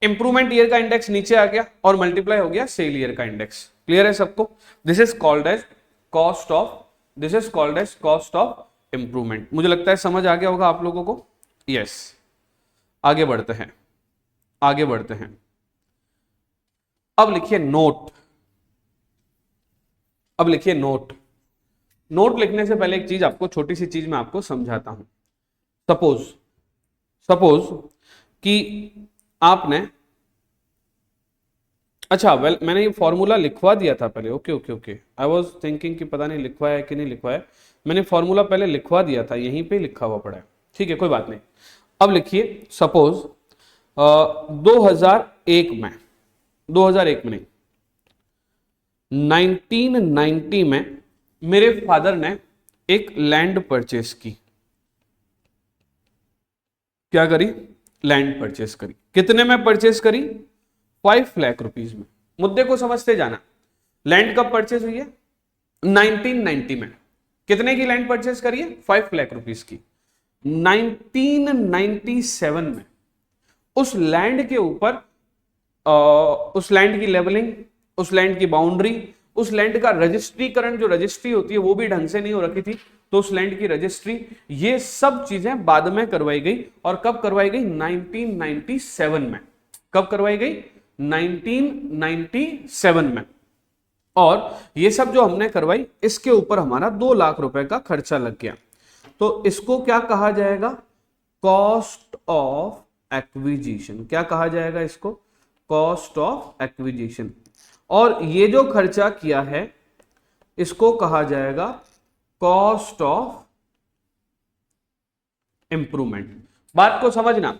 इंप्रूवमेंट ईयर का इंडेक्स नीचे आ गया और मल्टीप्लाई हो गया सेल ईयर का इंडेक्स। क्लियर है सबको? This is called as cost of improvement. मुझे लगता है समझ आ गया होगा आप लोगों को। यस, आगे बढ़ते हैं। अब लिखिए नोट। नोट लिखने से पहले एक चीज आपको, छोटी सी चीज मैं आपको समझाता हूं। सपोज कि आपने, अच्छा वेल मैंने ये फॉर्मूला लिखवा दिया था पहले। ओके, आई वाज थिंकिंग कि पता नहीं लिखवाया है कि नहीं लिखवाया। मैंने फॉर्मूला पहले लिखवा दिया था, यहीं पे लिखा हुआ पड़ा है। ठीक है, कोई बात नहीं। अब लिखिए, सपोज 2001 में नहीं, 1990 में मेरे फादर ने एक लैंड परचेस की। क्या करी? लैंड परचेस करी। कितने में परचेस करी? 5 लाख रुपीज में। मुद्दे को समझते जाना। लैंड कब परचेस हुई है? 1990 में। कितने की लैंड परचेस करी है? 5 लाख रुपीज की। 1997 में उस लैंड के ऊपर उस लैंड की लेवलिंग, उस लैंड की बाउंड्री, उस लैंड का रजिस्ट्रीकरण, जो रजिस्ट्री होती है वो भी ढंग से नहीं हो रखी थी, तो उस लैंड की रजिस्ट्री, ये सब चीजें बाद में करवाई गई। और कब करवाई गई? 1997 में। कब करवाई गई? 1997 में। और ये सब जो हमने करवाई, इसके ऊपर हमारा 2 लाख रुपए का खर्चा लग गया। तो इसको क्या कहा जाएगा? Cost of acquisition. क्या कहा जाएगा इसको? Cost of acquisition. और ये जो खर्चा किया है इसको कहा जाएगा कॉस्ट ऑफ इंप्रूवमेंट। बात को समझना,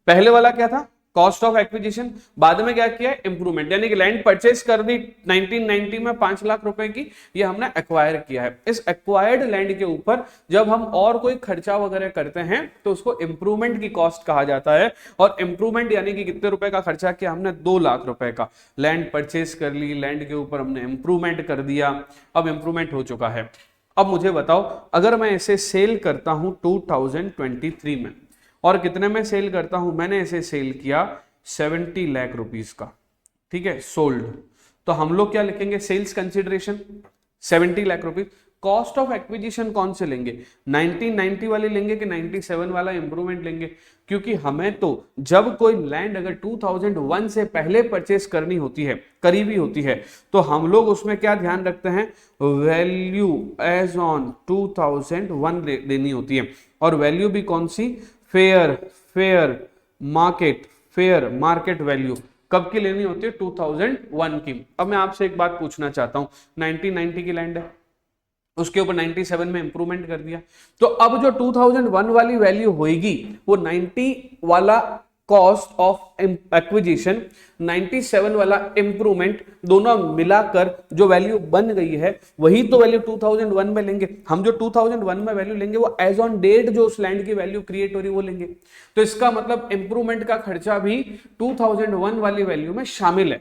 पहले वाला क्या था? Cost of acquisition. बाद में क्या किया? इंप्रूवमेंट। यानी कि लैंड परचेस कर दी 1990 में 5 लाख रुपए की, ये हमने एक्वायर किया है। इस एक्वायर्ड लैंड के ऊपर जब हम और कोई खर्चा वगैरह करते हैं तो उसको इंप्रूवमेंट की कॉस्ट कहा जाता है। और इंप्रूवमेंट यानी कि कितने रुपए का खर्चा किया हमने? 2 लाख रुपए का। लैंड परचेस कर ली, लैंड के ऊपर हमने इंप्रूवमेंट कर दिया, अब इंप्रूवमेंट हो चुका है। अब मुझे बताओ, अगर मैं इसे सेल करता हूं 2023 में, और कितने में सेल करता हूं? मैंने इसे सेल किया 70 लाख रुपीस का। ठीक है, सोल्ड। तो हम लोग क्या लिखेंगे? Sales consideration 70 lakh rupees. Cost of acquisition कौन से लेंगे? 1990 वाले लेंगे कि 97 वाला इंप्रूवमेंट लेंगे? क्योंकि हमें तो जब कोई लैंड अगर 2001 से पहले परचेस करनी होती है, करीबी होती है, तो हम लोग उसमें क्या ध्यान रखते हैं? वैल्यू एज ऑन 2001 देनी होती है। और वैल्यू भी कौन सी? Fair market value. कब की लेनी होती है? 2001 की। अब मैं आपसे एक बात पूछना चाहता हूं, 1990 की लैंड है, उसके ऊपर 97 में इंप्रूवमेंट कर दिया, तो अब जो 2001 वाली वैल्यू होगी वो 90 वाला कॉस्ट ऑफ एक्विजिशन, 97 वाला इंप्रूवमेंट, दोनों मिलाकर जो वैल्यू बन गई है वही तो वैल्यू 2001 में लेंगे हम। जो 2001 में वैल्यू लेंगे वो एज ऑन डेट जो उस लैंड की वैल्यू क्रिएट हो रही वो लेंगे। तो इसका मतलब इंप्रूवमेंट का खर्चा भी 2001 वाली वैल्यू में शामिल है।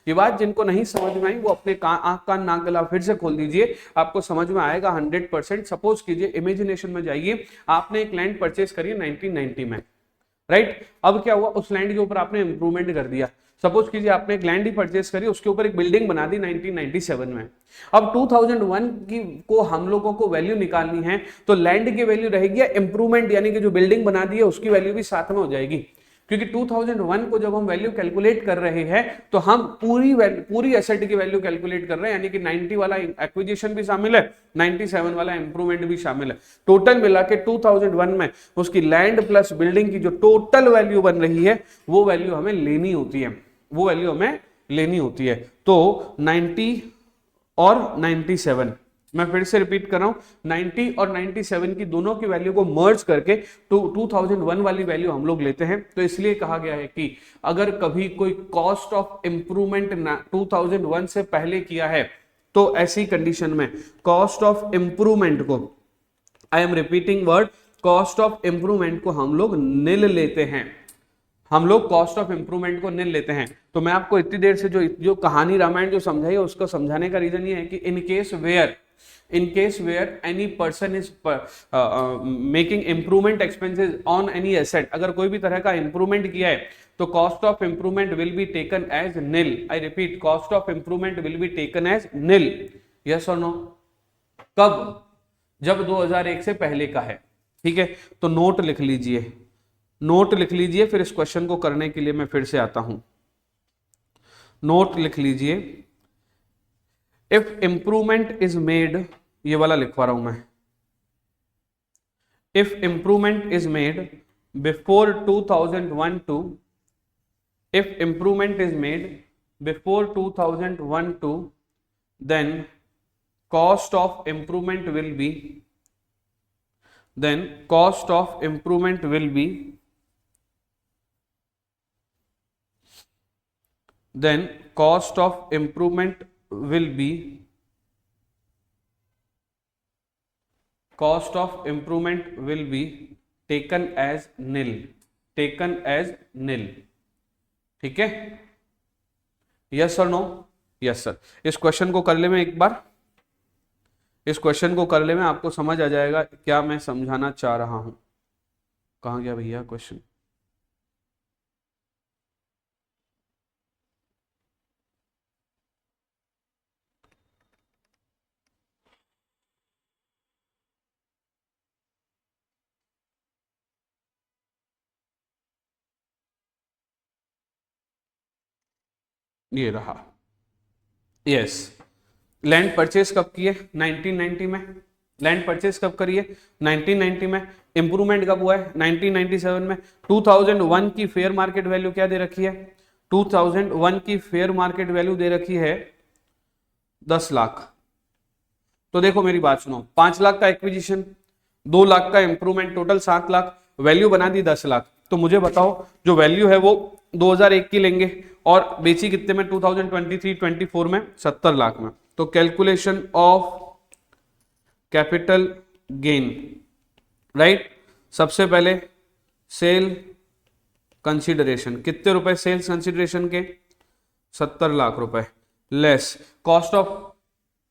ये बात जिनको नहीं समझ में आई वो अपने आंख कान नाक गला फिर से खोल दीजिए, आपको समझ में आएगा 100%। सपोज कीजिए, इमेजिनेशन में जाइए, आपने एक लैंड परचेस करी 1990 में, राइट। अब क्या हुआ, उस लैंड के ऊपर आपने इंप्रूवमेंट कर दिया। सपोज कीजिए आपने एक लैंड ही परचेस करी, उसके ऊपर एक बिल्डिंग बना दी 1997 में। अब 2001 की को हम लोगों को वैल्यू निकालनी है, तो लैंड की वैल्यू रहेगी या इंप्रूवमेंट यानी कि जो बिल्डिंग बना दी है उसकी वैल्यू भी साथ में हो जाएगी। क्योंकि 2001 को जब हम वैल्यू कैलकुलेट कर रहे हैं तो हम पूरी एसेट की वैल्यू कैलकुलेट कर रहे हैं, यानी कि 90 वाला एक्विजिशन भी शामिल है, 97 वाला इंप्रूवमेंट भी शामिल है। टोटल मिला के 2001 में उसकी लैंड प्लस बिल्डिंग की जो टोटल वैल्यू बन रही है वो वैल्यू हमें लेनी होती है, वो वैल्यू हमें लेनी होती है। तो 90 और 97, मैं फिर से रिपीट कर रहा हूं, 90 और 97 की दोनों की वैल्यू को मर्ज करके 2001 वाली वैल्यू हम लोग लेते हैं। तो इसलिए कहा गया है कि अगर कभी कोई कॉस्ट ऑफ इंप्रूवमेंट 2001 से पहले किया है तो ऐसी कंडीशन में कॉस्ट ऑफ इंप्रूवमेंट को, I am repeating word, cost of improvement को हम लोग निल लेते हैं, हम लोग कॉस्ट ऑफ इंप्रूवमेंट को निल लेते हैं। तो मैं आपको इतनी देर से जो कहानी रामायण जो समझाई है उसको समझाने का रीजन ये है कि in case where any person is making improvement expenses on any asset, अगर कोई भी तरह का इंप्रूवमेंट किया है तो cost of improvement will be taken as nil. I repeat, cost of improvement will be taken as nil. Yes और no? कब? जब 2001 से पहले का है, ठीक है। तो नोट लिख लीजिए, नोट लिख लीजिए, फिर इस क्वेश्चन को करने के लिए मैं फिर से आता हूं। नोट लिख लीजिए, इफ इंप्रूवमेंट इज मेड, ये वाला लिखवा रहा हूं मैं, if improvement is made before 2001 two, if improvement is made before 2001 two, then cost of improvement will be, then cost of improvement will be, then cost of improvement will be, cost of improvement will be taken as nil, taken as nil, ठीक है। Yes और no? Yes sir. इस question को कर ले मैं एक बार, इस क्वेश्चन को कर ले में आपको समझ आ जाएगा क्या मैं समझाना चाह रहा हूं। कहां गया भैया क्वेश्चन? ये रहा। यस, लैंड परचेस कब किए? 1990 में। लैंड परचेस कब करिए? 1990 में। इंप्रूवमेंट कब हुआ है? 1997 में। 2001 की फेयर मार्केट वैल्यू क्या दे रखी है? 2001 की फेयर मार्केट वैल्यू दे रखी है 10 लाख। तो देखो मेरी बात सुनो, 5 लाख का एक्विजिशन, 2 लाख का इंप्रूवमेंट, टोटल 7 लाख, वैल्यू बना दी 10 लाख। तो मुझे बताओ जो वैल्यू है वो 2001 की लेंगे और बेची कितने में? 2023-24 में 70 लाख में। तो calculation of capital gain, right. सबसे पहले सेल कंसीडरेशन, कितने रुपए सेल्स कंसीडरेशन के? 70 लाख रुपए, less cost of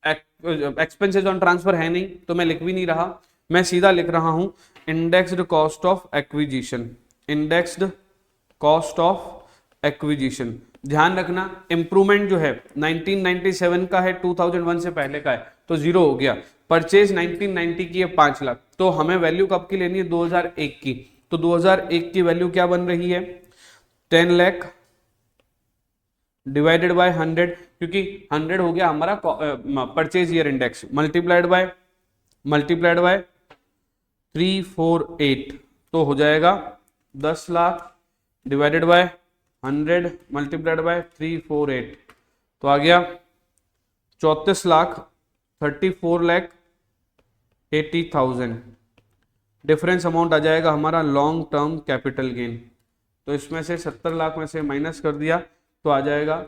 expenses on transfer है नहीं तो मैं लिख भी नहीं रहा, मैं सीधा लिख रहा हूं indexed cost of acquisition, indexed cost of acquisition. ध्यान रखना इंप्रूवमेंट जो है 1997 का है, 2001 से पहले का है, तो जीरो हो गया। परचेज 1990 की है 5 लाख, तो हमें वैल्यू कब की लेनी है? 2001 की। तो 2001 की वैल्यू क्या बन रही है? 10 लाख डिवाइडेड बाय 100, क्योंकि 100 हो गया हमारा purchase year index, multiplied bye 348, तो हो जाएगा 10 lakh divided by 100 multiplied by 348, तो आ गया 34,80,000। डिफरेंस अमाउंट आ जाएगा हमारा लॉन्ग टर्म कैपिटल गेन, तो इसमें से 70 लाख में से माइनस कर दिया तो आ जाएगा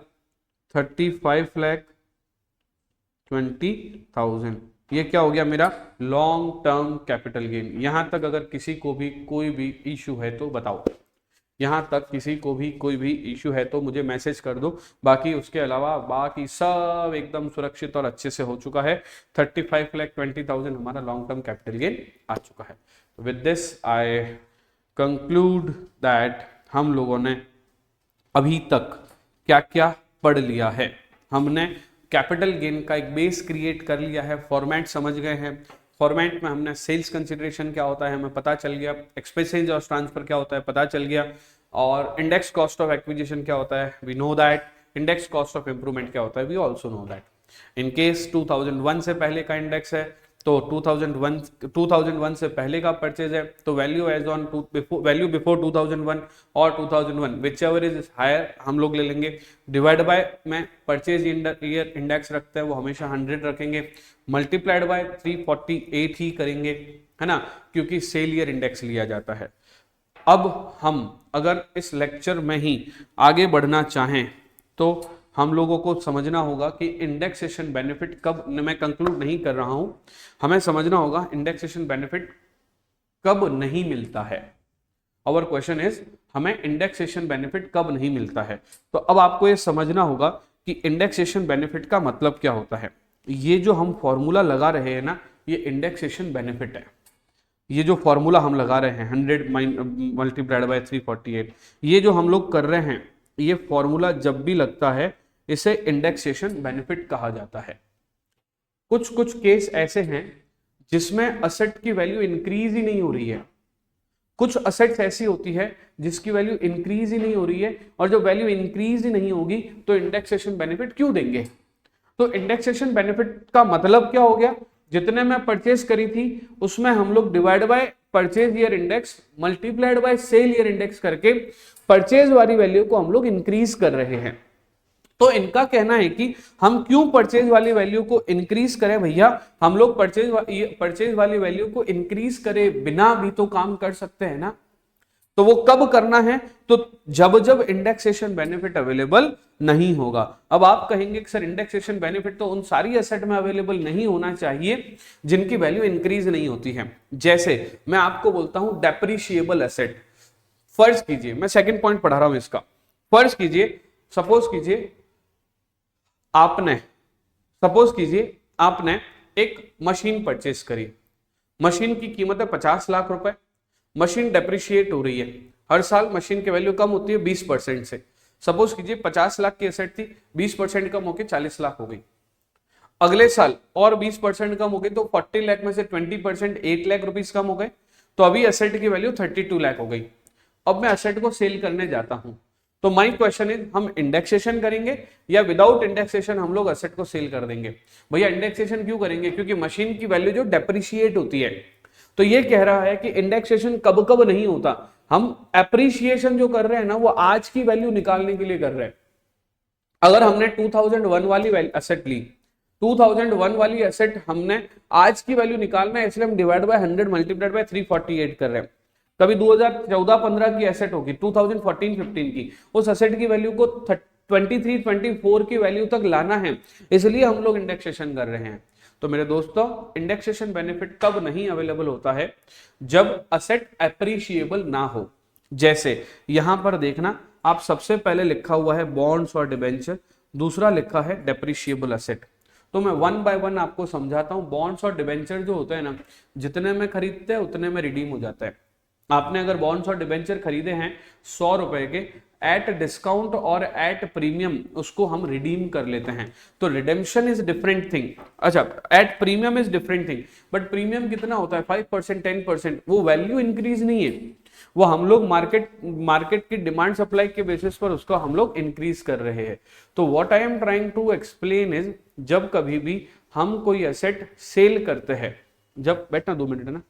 35,20,000। ये क्या हो गया मेरा लॉन्ग टर्म कैपिटल गेन। यहां तक अगर किसी को भी कोई भी इशू है तो बताओ, यहां तक किसी को भी कोई भी इशू है तो मुझे मैसेज कर दो। बाकी उसके अलावा बाकी सब एकदम सुरक्षित और अच्छे से हो चुका है। 35,20,000 हमारा लॉन्ग टर्म कैपिटल गेन आ चुका है। With this I conclude that हम लोगों ने अभी तक क्या क्या पढ़ लिया है। हमने कैपिटल गेन का एक बेस क्रिएट कर लिया है, फॉर्मेट समझ गए हैं। फॉर्मेट में हमने सेल्स कंसिडरेशन क्या होता है हमें पता चल गया, एक्सपेंसेस और ट्रांसफर क्या होता है पता चल गया, और इंडेक्स कॉस्ट ऑफ एक्विजिशन क्या होता है we know that, index cost of improvement क्या होता है we also know that. In case 2001 से पहले का इंडेक्स है तो 2001 से पहले का परचेज है तो value as on value before 2001 और 2001 विच एवर इज हायर हम लोग ले लेंगे, डिवाइड बाय में परचेज ईयर इंडेक्स रखते हैं वो हमेशा 100 रखेंगे, मल्टीप्लाइड बाय 348 ही करेंगे, है ना, क्योंकि सेल ईयर इंडेक्स लिया जाता है। अब हम अगर इस लेक्चर में ही आगे बढ़ना चाहें तो हम लोगों को समझना होगा कि इंडेक्सेशन बेनिफिट कब, मैं कंक्लूड नहीं कर रहा हूं, हमें समझना होगा इंडेक्सेशन बेनिफिट कब नहीं मिलता है। आवर क्वेश्चन इज हमें इंडेक्सेशन बेनिफिट कब नहीं मिलता है। तो अब आपको ये समझना होगा कि इंडेक्सेशन बेनिफिट का मतलब क्या होता है। ये जो हम फॉर्मूला लगा रहे हैं ना ये इंडेक्सेशन बेनिफिट है। ये जो फॉर्मूला हम लगा रहे हैं 100 मल्टीप्लाइड बाय 348 ये जो हम लोग कर रहे हैं ये फॉर्मूला जब भी लगता है इसे इंडेक्सेशन बेनिफिट कहा जाता है। कुछ कुछ केस ऐसे हैं जिसमें असेट की वैल्यू इंक्रीज ही नहीं हो रही है, कुछ असेट्स ऐसी होती है जिसकी वैल्यू इंक्रीज ही नहीं हो रही है, और जब वैल्यू इंक्रीज ही नहीं होगी तो इंडेक्सेशन बेनिफिट क्यों देंगे। तो इंडेक्सेशन बेनिफिट का मतलब क्या हो गया, जितने में परचेज करी थी उसमें हम लोग divide by purchase year index multiplied by sale year index करके परचेज वाली वैल्यू को हम लोग इंक्रीज कर रहे हैं। तो इनका कहना है कि हम क्यों परचेज वाली वैल्यू को इंक्रीज करें भैया, हम लोग परचेज वाली वैल्यू को इंक्रीज करे बिना भी तो काम कर सकते हैं ना। तो वो कब करना है, तो जब जब इंडेक्सेशन बेनिफिट अवेलेबल नहीं होगा। अब आप कहेंगे कि सर इंडेक्सेशन बेनिफिट तो उन सारी एसेट में अवेलेबल नहीं होना चाहिए जिनकी वैल्यू इंक्रीज नहीं होती है। जैसे मैं आपको बोलता हूं डेप्रिशिएबल एसेट, फर्ज कीजिए मैं सेकंड पॉइंट पढ़ा रहा हूं इसका, फर्ज कीजिए सपोज कीजिए आपने एक मशीन परचेस करी, मशीन की कीमत है 50 लाख रुपए, मशीन डेप्रिशिएट हो रही है, हर साल मशीन की वैल्यू कम होती है 20% से। सपोज कीजिए 50 लाख की एसेट थी, 20% कम होकर 40 लाख हो गई, अगले साल और 20% कम हो गई तो 40 लाख में से 20% 8 लाख रुपीस कम हो गए, तो अभी एसेट की वैल्यू 32 लाख हो गई। अब मैं एसेट को सेल करने जाता हूं तो माय क्वेश्चन इज हम इंडेक्सेशन करेंगे या विदाउट इंडेक्सेशन हम लोग एसेट को सेल कर देंगे। भैया इंडेक्सेशन क्यों करेंगे, क्योंकि मशीन की वैल्यू जो डेप्रिशिएट होती है, तो ये कह रहा है कि इंडेक्सेशन कब कब नहीं होता, हम एप्रिशिएशन जो कर रहे हैं ना वो आज की वैल्यू निकालने के लिए कर रहे हैं। अगर हमने 2001 वाली एसेट ली, 2001 वाली एसेट हमने आज की वैल्यू निकालना है इसलिए हम डिवाइड बाय 100 मल्टीप्लाइड बाय 348 कर रहे हैं। कभी 2014-15 की एसेट होगी, 2014-15 की, उस एसेट की वैल्यू को 23-24 की वैल्यू तक लाना है, इसलिए हम लोग इंडेक्सेशन कर रहे हैं। तो मेरे दोस्तों इंडेक्सेशन बेनिफिट कब नहीं अवेलेबल होता है, जब असेट एप्रिशिएबल ना हो। जैसे यहां पर देखना आप सबसे पहले लिखा हुआ है बॉन्ड्स और डिबेंचर, दूसरा लिखा है डेप्रिशिएबल असेट। तो मैं वन बाय वन आपको समझाता हूं। बॉन्ड्स और डिबेंचर जो होते हैं ना, जितने में खरीदते हैं उतने में रिडीम हो जाता है। आपने अगर बॉन्ड्स और डिबेंचर खरीदे हैं 100 रुपए के, एट डिस्काउंट और एट प्रीमियम उसको हम रिडीम कर लेते हैं, तो रिडेम्पशन इज डिफरेंट थिंग। अच्छा, at premium is different thing, but premium कितना होता है 5% 10%, वो वैल्यू इंक्रीज नहीं है, वो हम लोग मार्केट की डिमांड सप्लाई के बेसिस पर उसको हम लोग इंक्रीज कर रहे हैं। तो what I am trying to explain is, जब कभी भी हम कोई एसेट सेल करते हैं, जब बैठना 2 मिनट है ना,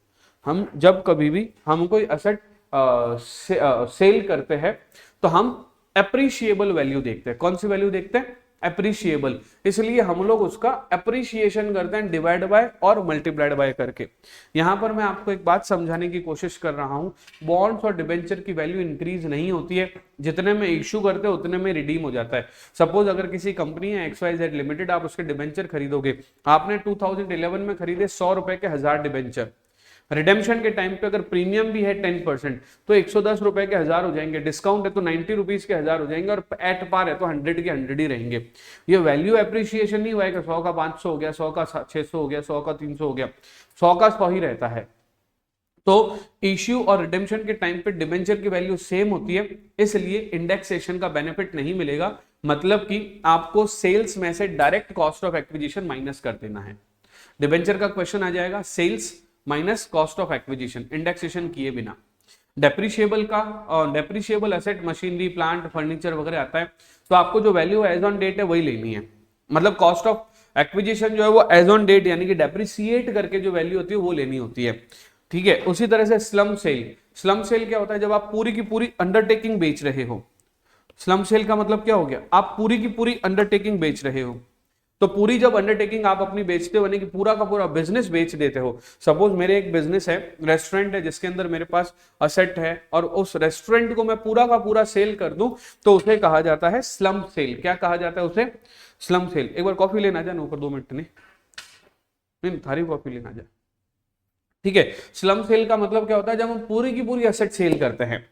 हम जब कभी भी हम कोई एसेट सेल करते हैं तो हम एप्रिशिएबल वैल्यू देखते हैं। कौन सी वैल्यू देखते हैं, एप्रिशिएबल, इसलिए हम लोग उसका एप्रिशिएशन करते हैं डिवाइड बाय और मल्टीप्लाइड बाय करके। यहां पर मैं आपको एक बात समझाने की कोशिश कर रहा हूं, बॉन्ड्स और डिबेंचर की वैल्यू इंक्रीज नहीं होती है, जितने में इश्यू करते हैं उतने में रिडीम हो जाता है। सपोज अगर किसी कंपनी है XYZ लिमिटेड, आप उसके डिबेंचर खरीदोगे, आपने 2011 में खरीदे 100 रुपए के 1000 डिबेंचर, रिडेम्पशन के टाइम पे अगर प्रीमियम भी है 10% तो 110 रुपए के 1000 हो जाएंगे, डिस्काउंट है तो 90 रुपीज के 1000 हो जाएंगे, और एट पार है तो 100 के 100 ही रहेंगे। ये वैल्यू एप्रिसिएशन नहीं हुआ है कि 100 का 500 हो गया, 100 का 600 हो गया, 100 का 300 हो गया, 100 का 100 ही रहता है। तो इश्यू और रिडेम्पशन के टाइम पे डिबेंचर की वैल्यू सेम होती है, इसलिए इंडेक्सेशन का बेनिफिट नहीं मिलेगा, मतलब कि आपको सेल्स में से direct cost of acquisition minus कर देना है। डिबेंचर का क्वेश्चन आ जाएगा sales minus cost of acquisition indexation किए बिना। डेप्रिशिएबल का depreciable asset machinery plant furniture वगैरह आता है, तो आपको जो वैल्यू एज ऑन डेट है वही लेनी है, मतलब कॉस्ट ऑफ एक्विजिशन जो है वो एज ऑन डेट यानी कि डेप्रिसिएट करके जो वैल्यू होती है वो लेनी होती है, ठीक है। उसी तरह से स्लम सेल, स्लम सेल क्या होता है, जब आप पूरी की पूरी अंडरटेकिंग बेच रहे हो। स्लम सेल का मतलब क्या हो गया, आप पूरी की पूरी अंडरटेकिंग बेच रहे हो, तो पूरी जब अंडरटेकिंग आप अपनी बेचते हो यानी कि पूरा का पूरा बिजनेस बेच देते हो। सपोज मेरे एक बिजनेस है, रेस्टोरेंट है, जिसके अंदर मेरे पास असेट है, और उस रेस्टोरेंट को मैं पूरा का पूरा सेल कर दूं तो उसे कहा जाता है स्लम सेल। क्या कहा जाता है उसे, स्लम सेल। एक बार कॉफी लेना जाए ना ऊपर, 2 मिनट नहीं थारी कॉफी लेना जाए, ठीक है। स्लम सेल का मतलब क्या होता है, जब हम पूरी की पूरी असेट सेल करते हैं,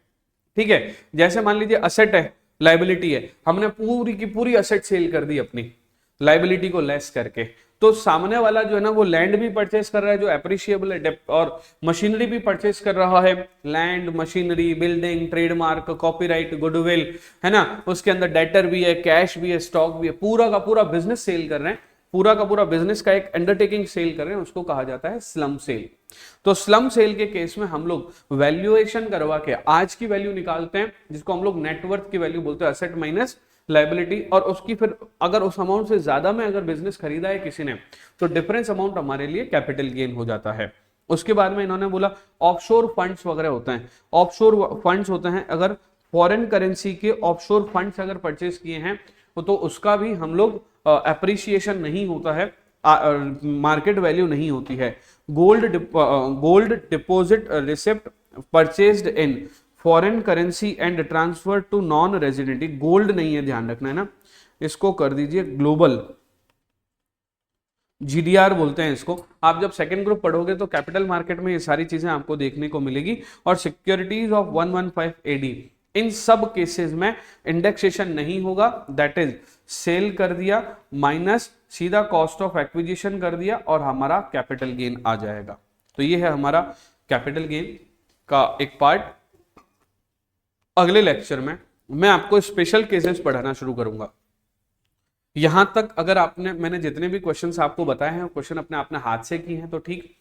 ठीक है। जैसे मान लीजिए असेट है, लाइबिलिटी है, हमने पूरी की पूरी असेट सेल कर दी अपनी लाइबिलिटी को लेस करके, तो सामने वाला जो है ना वो लैंड भी परचेस कर रहा है जो एप्रिशिएबल है, और मशीनरी भी परचेस कर रहा है, land machinery building trademark copyright goodwill है ना, उसके अंदर डेटर भी है, कैश भी है, स्टॉक भी है, पूरा का पूरा बिजनेस सेल कर रहे हैं, पूरा का पूरा बिजनेस का एक अंडरटेकिंग सेल कर रहे हैं, उसको कहा जाता है स्लम सेल। तो स्लम सेल के केस में हम लोग वैल्यूएशन करवा के आज की वैल्यू निकालते हैं, जिसको हम लोग नेटवर्थ की वैल्यू बोलते हैं, असेट माइनस लाइबिलिटी, और उसकी फिर अगर उस अमाउंट से ज्यादा में अगर बिजनेस खरीदा है किसी ने तो डिफरेंस अमाउंट हमारे लिए कैपिटल गेन हो जाता है। उसके बाद में इन्होंने बोला ऑफशोर फंड्स वगैरह होते हैं, ऑफशोर फंड्स होते हैं, अगर फॉरेन करेंसी के ऑफशोर फंड्स अगर परचेस किए हैं तो उसका भी हम लोग एप्रिसिएशन नहीं होता है, मार्केट वैल्यू नहीं होती है। Gold deposit receipt purchased in foreign currency and transfer to non resident, gold नहीं है, ध्यान रखना है ना, इसको कर दीजिए ग्लोबल, GDR बोलते हैं इसको। आप जब सेकंड ग्रुप पढ़ोगे तो कैपिटल मार्केट में ये सारी चीजें आपको देखने को मिलेगी। और सिक्योरिटीज ऑफ 115 AD, इन सब केसेस में इंडेक्सेशन नहीं होगा, दैट इज सेल कर दिया माइनस सीधा कॉस्ट ऑफ एक्विजिशन कर दिया और हमारा कैपिटल गेन आ जाएगा। तो ये है हमारा कैपिटल गेन का एक पार्ट। अगले लेक्चर में मैं आपको स्पेशल केसेस पढ़ाना शुरू करूंगा। यहां तक अगर मैंने जितने भी क्वेश्चंस आपको बताए हैं क्वेश्चन अपने हाथ से किए हैं तो ठीक,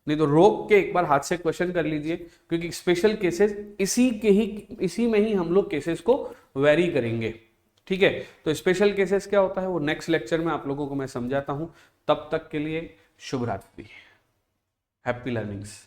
नहीं तो रोक के एक बार हाथ से क्वेश्चन कर लीजिए, क्योंकि स्पेशल केसेस इसी में ही हम लोग केसेस को वेरी करेंगे, ठीक है। तो स्पेशल केसेस क्या होता है वो नेक्स्ट लेक्चर में आप लोगों को मैं समझाता हूं। तब तक के लिए शुभ रात्रि, हैप्पी लर्निंग्स।